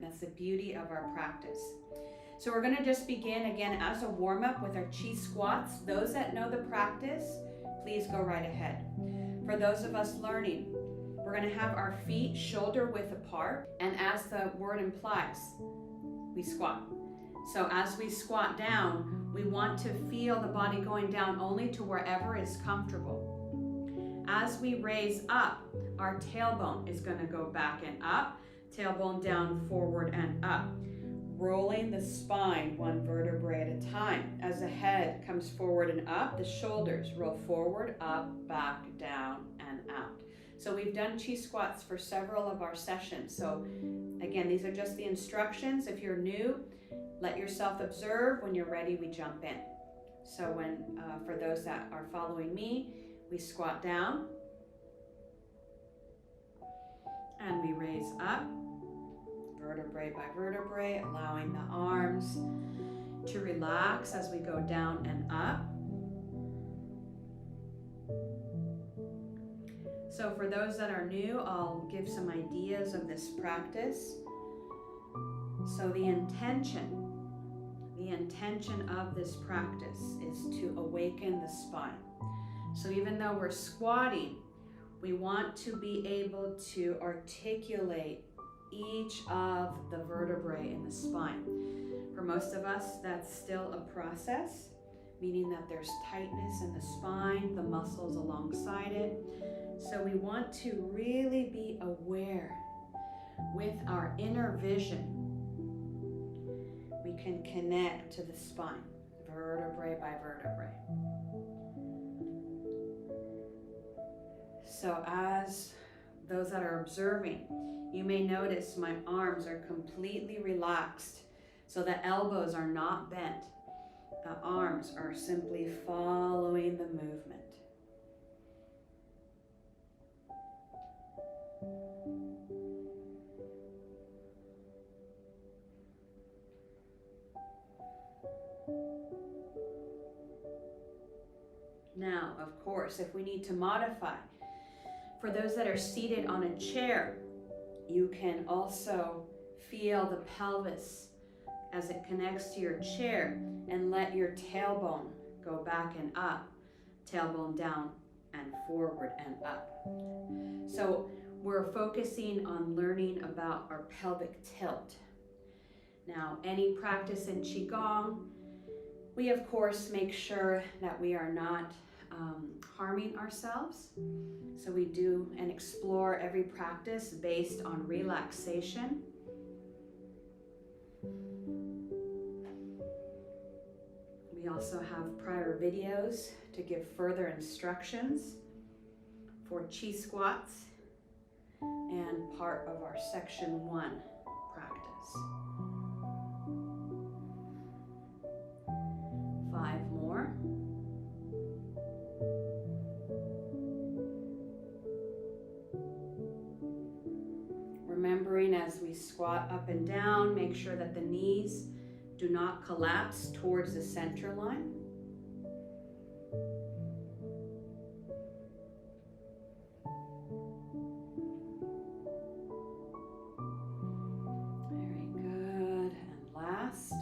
That's the beauty of our practice. So we're going to just begin again as a warm-up with our Qi squats. Those that know the practice, please go right ahead. For those of us learning, we're going to have our feet shoulder width apart, and as the word implies, we squat. So as we squat down, we want to feel the body going down only to wherever is comfortable. As we raise up, our tailbone is going to go back and up, tailbone down, forward and up. Rolling the spine one vertebrae at a time. As the head comes forward and up, the shoulders roll forward, up, back, down, and out. So we've done Qi squats for several of our sessions. So again, these are just the instructions. If you're new, let yourself observe. When you're ready, we jump in. So for those that are following me, we squat down and we raise up, vertebrae by vertebrae, allowing the arms to relax as we go down and up. So for those that are new, I'll give some ideas of this practice. So the intention of this practice is to awaken the spine. So even though we're squatting, we want to be able to articulate each of the vertebrae in the spine. For most of us, that's still a process, meaning that there's tightness in the spine, the muscles alongside it. So we want to really be aware with our inner vision. We can connect to the spine, vertebrae by vertebrae. So as those that are observing, you may notice my arms are completely relaxed, so the elbows are not bent. The arms are simply following the movement. Now, of course, if we need to modify, for those that are seated on a chair, you can also feel the pelvis as it connects to your chair and let your tailbone go back and up, tailbone down and forward and up. So we're focusing on learning about our pelvic tilt. Now, any practice in Qigong, we of course make sure that we are not harming ourselves. So we do and explore every practice based on relaxation. We also have prior videos to give further instructions for Qi squats and part of our section 1 practice. 5 more. Remembering as we squat up and down, make sure that the knees do not collapse towards the center line. Very good. And last.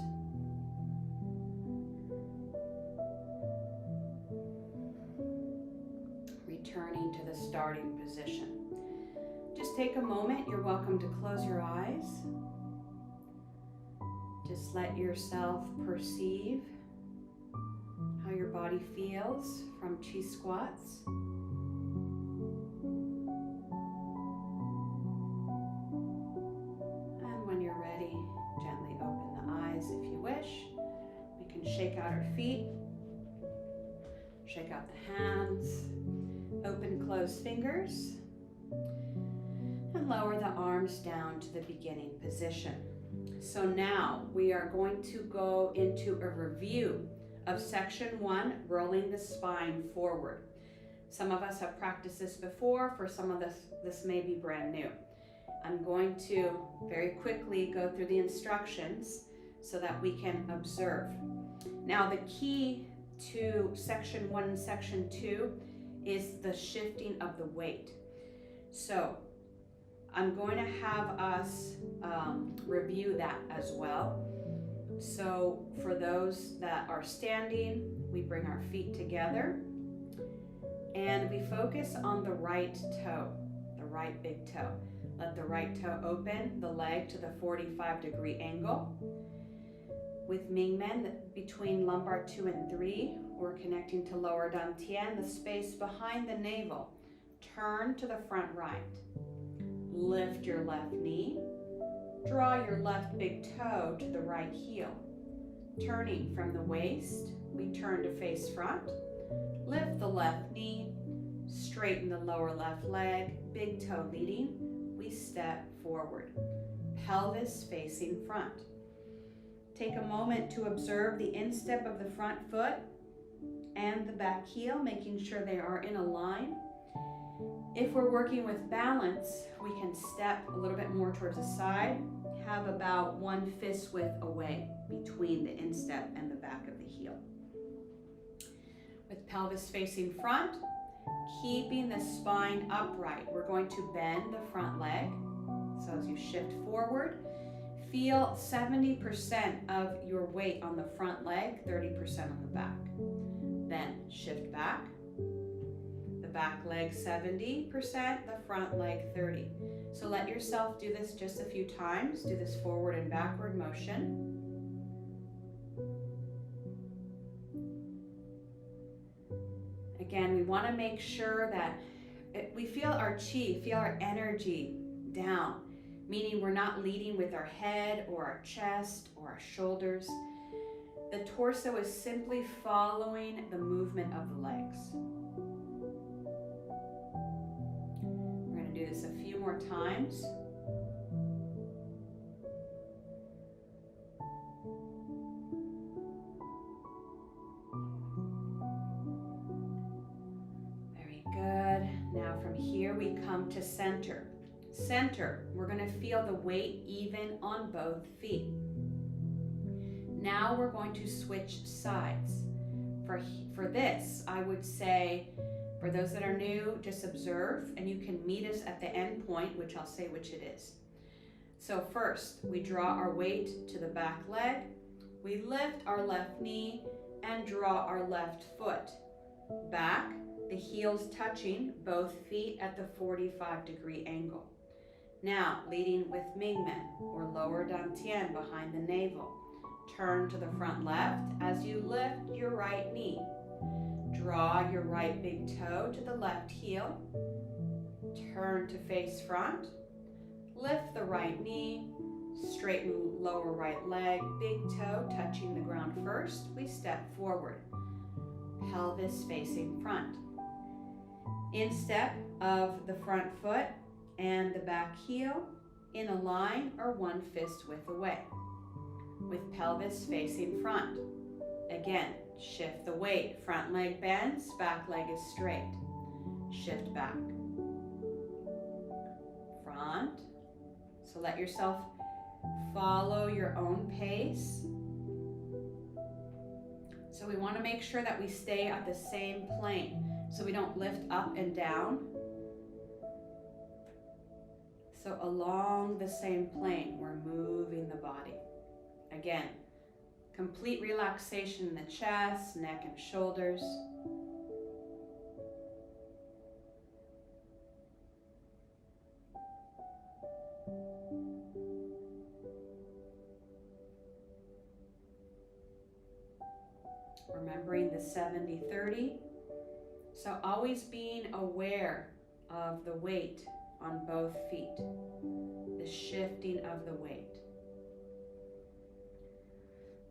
Returning to the starting position. Just take a moment. You're welcome to close your eyes. Just let yourself perceive how your body feels from Qi squats. And when you're ready, gently open the eyes if you wish. We can shake out our feet, shake out the hands, open closed fingers, and lower the arms down to the beginning position. So now we are going to go into a review of section 1, rolling the spine forward. Some of us have practiced this before. For some of us, this may be brand new. I'm going to very quickly go through the instructions so that we can observe. Now the key to section 1 and section 2 is the shifting of the weight. So I'm going to have us review that as well. So for those that are standing, we bring our feet together and we focus on the right toe, the right big toe. Let the right toe open, the leg to the 45-degree angle. With Mingmen, between lumbar 2 and 3, we're connecting to lower dantian, the space behind the navel. Turn to the front right. Lift your left knee. Draw your left big toe to the right heel. Turning from the waist, we turn to face front. Lift the left knee. Straighten the lower left leg, big toe leading. We step forward. Pelvis facing front. Take a moment to observe the instep of the front foot and the back heel, making sure they are in a line. If we're working with balance, we can step a little bit more towards the side, have about 1 fist width away between the instep and the back of the heel. With pelvis facing front, keeping the spine upright, we're going to bend the front leg. So as you shift forward, feel 70% of your weight on the front leg, 30% on the back. Then shift back. The back leg 70%, the front leg 30%. So let yourself do this just a few times. Do this forward and backward motion. Again, we want to make sure that we feel our chi, feel our energy down, meaning we're not leading with our head or our chest or our shoulders. The torso is simply following the movement of the legs. We're going to do this a few more times. Very good. Now from here we come to center. Center, we're going to feel the weight even on both feet. Now we're going to switch sides. For this, I would say, for those that are new, just observe, and you can meet us at the end point, which I'll say which it is. So first, we draw our weight to the back leg. We lift our left knee and draw our left foot back, the heels touching both feet at the 45-degree angle. Now, leading with Mingmen, or lower dantian behind the navel. Turn to the front left as you lift your right knee. Draw your right big toe to the left heel. Turn to face front. Lift the right knee. Straighten lower right leg, big toe touching the ground first. We step forward. Pelvis facing front. Instep of the front foot and the back heel in a line or 1 fist width away. With pelvis facing front. Again, shift the weight. Front leg bends, back leg is straight. Shift back. Front. So let yourself follow your own pace. So we want to make sure that we stay at the same plane so we don't lift up and down. So along the same plane, we're moving the body. Again, complete relaxation in the chest, neck, and shoulders. Remembering the 70-30. So always being aware of the weight on both feet, the shifting of the weight.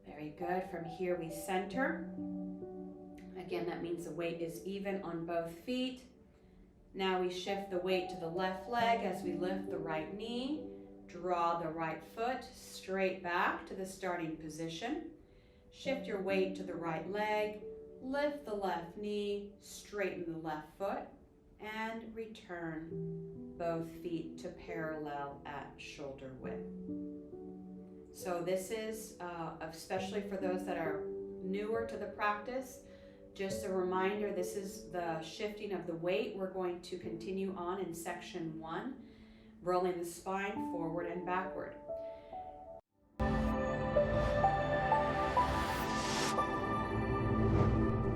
Very good. From here we center. Again, that means the weight is even on both feet. Now we shift the weight to the left leg as we lift the right knee. Draw the right foot straight back to the starting position. Shift your weight to the right leg. Lift the left knee. Straighten the left foot. And return both feet to parallel at shoulder width. So this is, especially for those that are newer to the practice, just a reminder, this is the shifting of the weight. We're going to continue on in section 1. rolling the spine forward and backward.